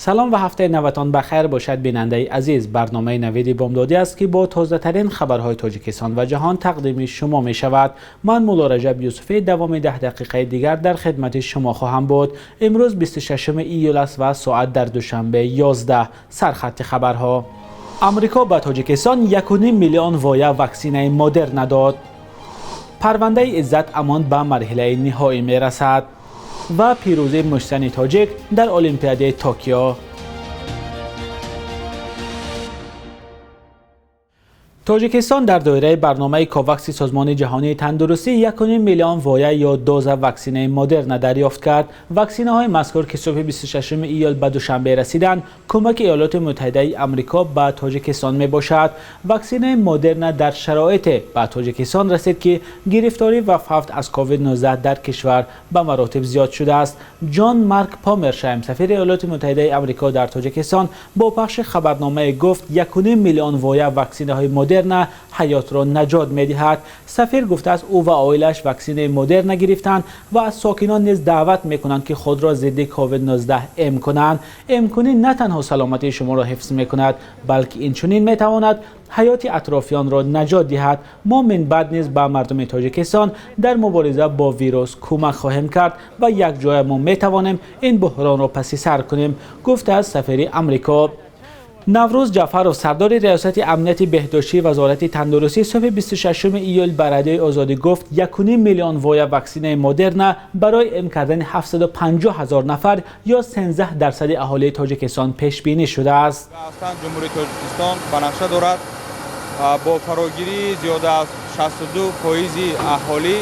سلام و هفته نوتان بخیر باشد بیننده عزیز. برنامه نوید بامدادی است که با تازه ترین خبرهای تاجیکستان و جهان تقدیم شما می شود. من مولا رجب یوسفی دوام 10 دقیقه دیگر در خدمت شما خواهم بود. امروز 26 ایول است و ساعت در دوشنبه 11. سرخط خبرها: امریکا به تاجیکستان 1.5 میلیون وایه واکسینه مدرن داد. پرونده عزت امان به مرحله نهایی می رسد و پیروزی مشتنی تاجیک در المپیاد توکیو. تاجیکستان در دایره برنامه کوواکس سازمان جهانی تندرستی 1.5 میلیون وایه یا دوز واکسینه مدرن دریافت کرد. واکسینه های مذکور که صبح 26 ایول به دوشنبه رسیدند کمک ایالات متحده آمریکا به تاجیکستان می باشد. واکسینه مدرن در شرایط به تاجیکستان رسید که گرفتاری و فوت از کووید 19 در کشور به مراتب زیاد شده است. جان مارک پامرشایم سفیر ایالات متحده آمریکا در تاجیکستان با پخش خبرنامه گفت 1.5 میلیون وایه واکسینه های مدرن حیات را نجات می‌دهد. سفیر گفته است او و عائلش واکسینه مدرن گرفتند و از ساکنان نیز دعوت می‌کنند که خود را ضد کووید 19 ام کنند. ام کنی نه تنها سلامتی شما را حفظ می‌کند بلکه اینچنین می‌تواند حیات اطرافیان را نجات دهد. ما من بعد نیز به مردم تاجیکستان در مبارزه با ویروس کمک خواهیم کرد و یک جای ما می‌توانیم این بحران را پس سر کنیم، گفته است سفیر آمریکا. نوروز جعفرов سردار ریاست امنیت بهداشتی وزارت تندرستی صبح 26 ایول به رادیوی آزادی گفت 1.5 میلیون وایه واکسینه مدرن برای ام کردن 750,000 نفر یا 13% اهالی تاجیکستان پیش بینی شده است. جمهوری تاجیکستان به نقشه دارد با فراگیری زیاده از 62% اهالی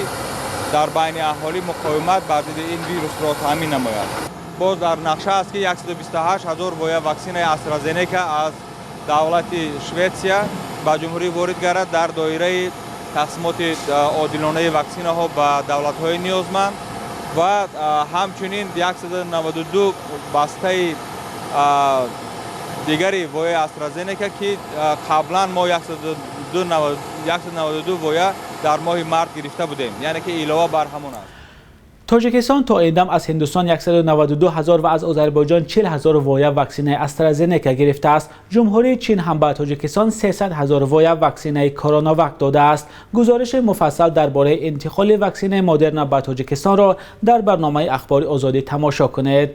در بین اهالی مقاومت بر ضد این ویروس را تامین نماید. باز در نقشه است که 128,000 وایه واکسین استرازنیکا از دولت شویتسیا به جمهوری وارد گردد در دایره تقسیمات عادلانه واکسینه ها به دولت های نیازمند و همچنین 192 بسته دیگری وایه استرازنیکا که قبلا ما 192 وایه در ماه مارس گرفته بودیم، یعنی که علاوه بر همون است. تاجیکستان تا این دم از هندوستان 192,000 و از آذربایجان 40,000 وایه واکسینه استرازنیکا گرفته است. جمهوری چین هم به تاجیکستان 300,000 وایه واکسینه کرونا وک داده است. گزارش مفصل درباره انتقال واکسینه مدرن به تاجیکستان را در برنامه اخبار آزادی تماشا کنید.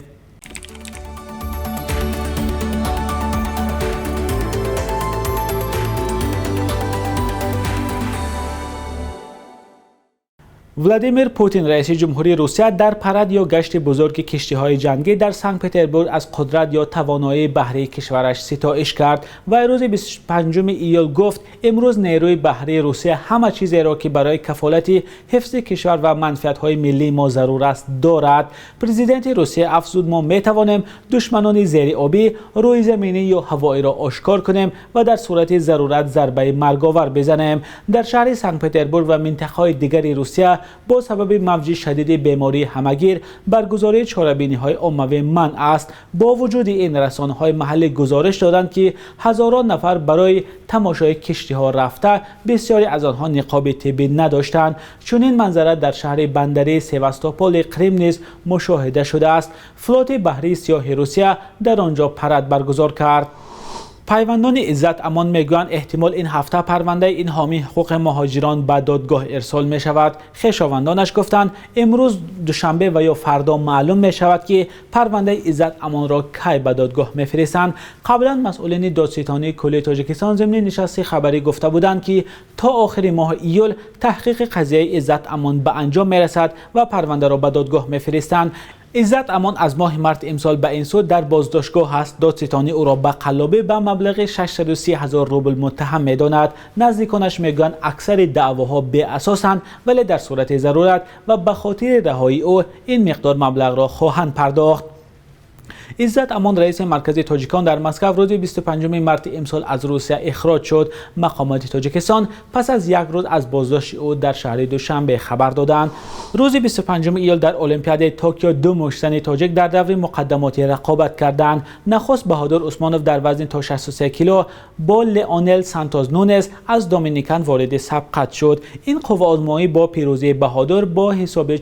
ولادیمیر پوتین رئیس جمهوری روسیه در پرد یا گشت بزرگ کشتی‌های جنگی در سنت پترزبورگ از قدرت یا توانایی بحری کشورش ستایش کرد و روز 25 ایول گفت امروز نیروی بحری روسیه همه چیزی را که برای کفالت حفظ کشور و منفعت‌های ملی ما ضرور است دارد. پرزیدنت روسیه افزود ما می‌توانیم دشمنان زیر آبی، روی زمینی یا هوایی را آشکار کنیم و در صورت ضرورت ضربه مرگاور بزنیم. در شهر سنت پترزبورگ و منطقه‌های دیگر روسیه با سبب موج شدید بیماری همگیر برگزاری چاره‌بینی‌های عمومی منع است. با وجود این رسانه‌های محلی گزارش دادند که هزاران نفر برای تماشای کشتی‌ها رفته، بسیاری از آنها نقاب طبی نداشتند. چنین منظره در شهر بندری سواستوپول کریم نیز مشاهده شده است. فلوت بحری سیاه روسیه در آنجا پرد برگزار کرد. پیوندان عزت امان میگویند احتمال این هفته پرونده این حامی حقوق مهاجران به دادگاه ارسال می شود. خویشاوندانش گفتند امروز دوشنبه و یا فردا معلوم می شود که پرونده عزت امان را کی به دادگاه می فرستند. قبلا مسئولین دادستانی کل تاجیکستان ضمن نشست خبری گفته بودند که تا آخر ماه ایول تحقیق قضیه عزت امان به انجام می رسد و پرونده را به دادگاه می فرستند. عزت امان از ماه مارس امسال به این سو در بازداشتگاه است. دادستانی او را به قلابی به مبلغ 630,000 روبل متهم می‌داند. نزدیکانش میگویند اکثر دعواها بی اساسند ولی در صورت ضرورت و به خاطر رهایی او این مقدار مبلغ را خواهند پرداخت. عزت امان رئیس مرکز تاجیکان در مسکو روز 25 مارس امسال از روسیه اخراج شد. مقامات تاجیکستان پس از یک روز از بازداشت او در شهر دوشنبه خبر دادند. روز 25 ایول در المپیاد توکیو 2 مشتنی تاجیک در دور مقدماتی رقابت کردند. نخست بهادر عثمانوف در وزن تا 63 کیلو با لیونل سانتوس نونز از دومینیکن وارد سبقت شد. این قوه آزمایی با پیروزی بهادر با حساب 4-1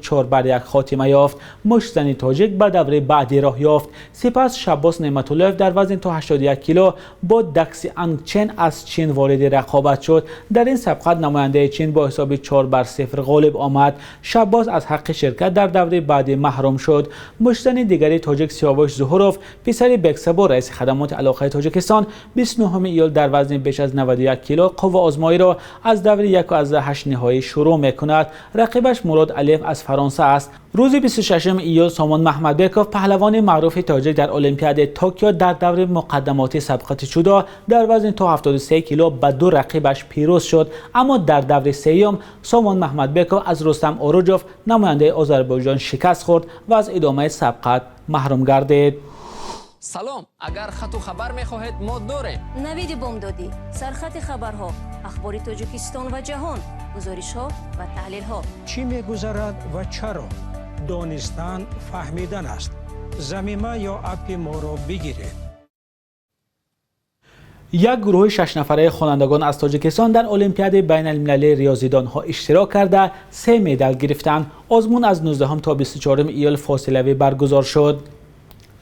خاتمه یافت. مشتنی تاجیک به دوره بعدی راه یافت. سپس شباس نعمت‌اللهیف در وزن تا 81 کیلو با دکسی انگچن از چین وارد رقابت شد. در این سبقت نماینده چین با حساب 4-0 غالب آمد. شباس از حق شرکت در دوره بعدی محروم شد. مشتن دیگری تاجیک سیاوش ظهوروف پسر بکسبو رئیس خدمات علاقه تاجیکستان 29 ایول در وزن بیش از 91 کیلو قوه آزمایی را از دوره 1/8 نهایی شروع می‌کند. رقیبش مراد علیف از فرانسه است. روز 26 ایول سامان محمدبکوف پهلوان معروف تاجیک در المپیاد توکیو در دور مقدماتی سبقت جودو در وزن تا 73 کیلو به 2 رقیبش پیروز شد، اما در دور سوم سامان محمدبکوف از رستم اوروجوف نماینده آذربایجان شکست خورد و از ادامه سبقت محروم گردید. سلام، اگر خط و خبر می‌خواهید ما داریم. نوید بامدادی، سرخط خبرها، اخبار تاجیکستان و جهان، گزارش‌ها و تحلیل‌ها. چی می‌گذرد و چرا؟ دانستن فهمیدن است. ضمیمه یا اپ ما را بگیرید. یک گروه 6 نفره خوانندگان از تاجیکستان در المپیاد بین المللی ریاضیدان‌ها اشتراک کرده 3 مدال گرفتند. آزمون از 19 تا 24 ایول فاصله‌ای برگزار شد.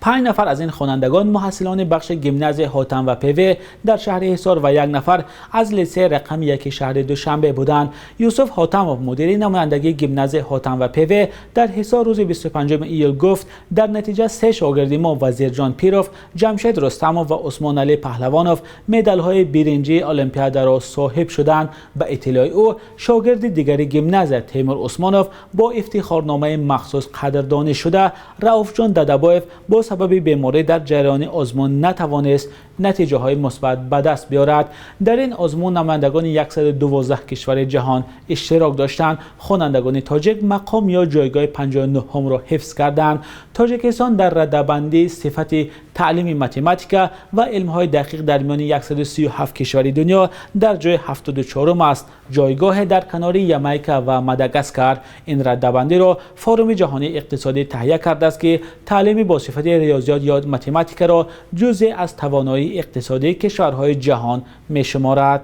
5 نفر از این خوانندگان محصلان بخش گیمناز حاتم و پیوه در شهر حصار و 1 نفر از لیسه رقم 1 شهر دوشنبه بودند. یوسف حاتموف مدیر نمایندگی گیمناز حاتم و پیوه در حصار روز 25 ایول گفت در نتیجه 3 شاگرد ما وزیرجان پیروف، جمشید رستموف و عثمان علی پهلوانوف مدال‌های برنجی المپیاد را صاحب شدند. به اطلاع او شاگرد دیگری گیمناز تیمور عثمانوف با افتخارنامه مخصوص قدردانی شده. رؤوف جان ددبایف با سبب بیماری در جریان آزمون نتوانست نتیجه های مثبت به دست بیارد. در این آزمون نمایندگان 112 کشور جهان اشتراک داشتند. خوانندگان تاجیک مقام یا جایگاه 59 را حفظ کردند. تاجیکستان در رده‌بندی صفت تعلیم متماتیکا و علم‌های دقیق در میان 137 کشور دنیا در جای 74 است، جایگاه در کنار یامایکا و ماداگاسکار. این رده‌بندی را فورم جهانی اقتصادی تهیه کرده است که تعلیم با صفت ریاضیات یا متماتیکا را جزء از توانایی اقتصادی کشورهای جهان می‌شمارد.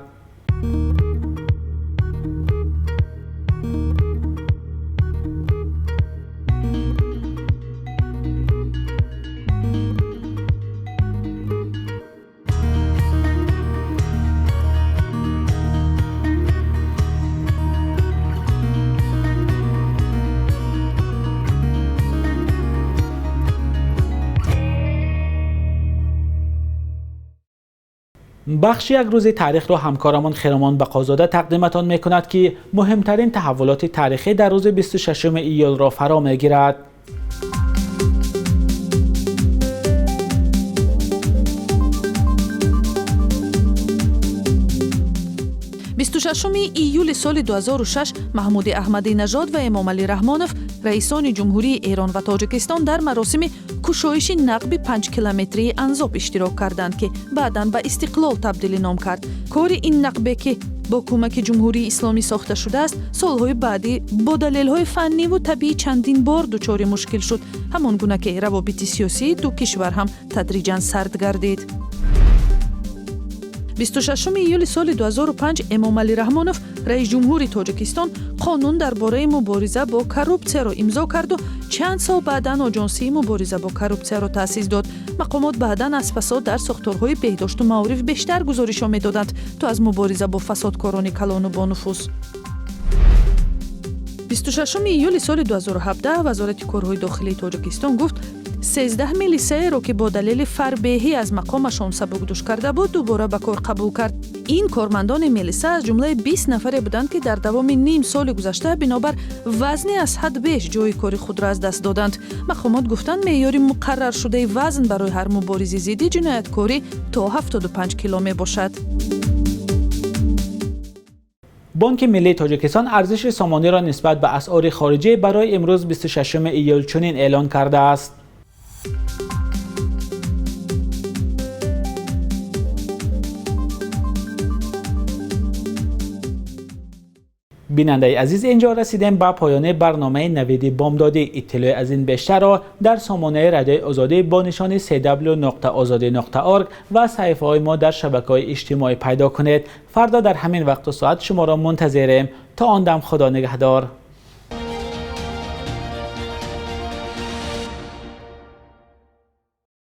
بخش یک روز تاریخ را همکارمان خیرمان بقازاده تقدیمتان می‌کند که مهمترین تحولات تاریخی در روز 26 ایول را فرا می‌گیرد. 26 ایول سال 2006 محمود احمدی نژاد و امامعلی رحمانوف رئیسان جمهوری ایران و تاجیکستان در مراسم کشایش نقب 5 کیلومتری انزاب اشتراک کردند که بعداً به استقلال تبدیل نام کرد. کار این نقبه که با کمک جمهوری اسلامی ساخته شده است، سالهای بعدی با دلایل فنی و طبیعی چندین بار دچار مشکل شد، همان گونه که روابط سیاسی دو کشور هم تدریجاً سرد گردید. 26 ایول سال 2005 امامعلی رحمانوف رئیس جمهوری تاجیکستان قانون درباره مبارزه با کروپسیا را امضا کرد و چند سال بعداً آژانسی مبارزه با کروپسیا را تأسیس داد. مقامات بعداً از فساد در ساختارهای بهداشت و معارف بیشتر گزارش می‌دادند تا از مبارزه با فسادکاران کلان و با نفوذ. 26 ایول سال 2017 وزارت کارهای داخلی تاجیکستان گفت 13 میلیسه را که با دلیل فربهی از مقامشان سبکدوش کرده بود دوباره به کار قبول کرد. این کارمندان میلیسه از جمله 20 نفره بودند که در دوام نیم سال گذشته بنابر وزنی از حد بیش جای کار خود را از دست دادند. مقامات گفتند معیار مقرر شده وزن برای هر مبارز ضد جنایتکاری تا 75 کیلو می باشد. بانک ملی تاجیکستان ارزش سامانه را نسبت به اسعار خارجی برای امروز 26 ایول چنین اعلان کرده است. بیننده عزیز، اینجا رسیدیم به پایان برنامه نوید بامدادی. اطلاع از این بیشتر را در سامانه رادیوی آزادی با نشان www.azadi.org و صفحه های ما در شبکه‌های اجتماعی پیدا کنید. فردا در همین وقت و ساعت شما را منتظریم. تا آن دم خدا نگهدار.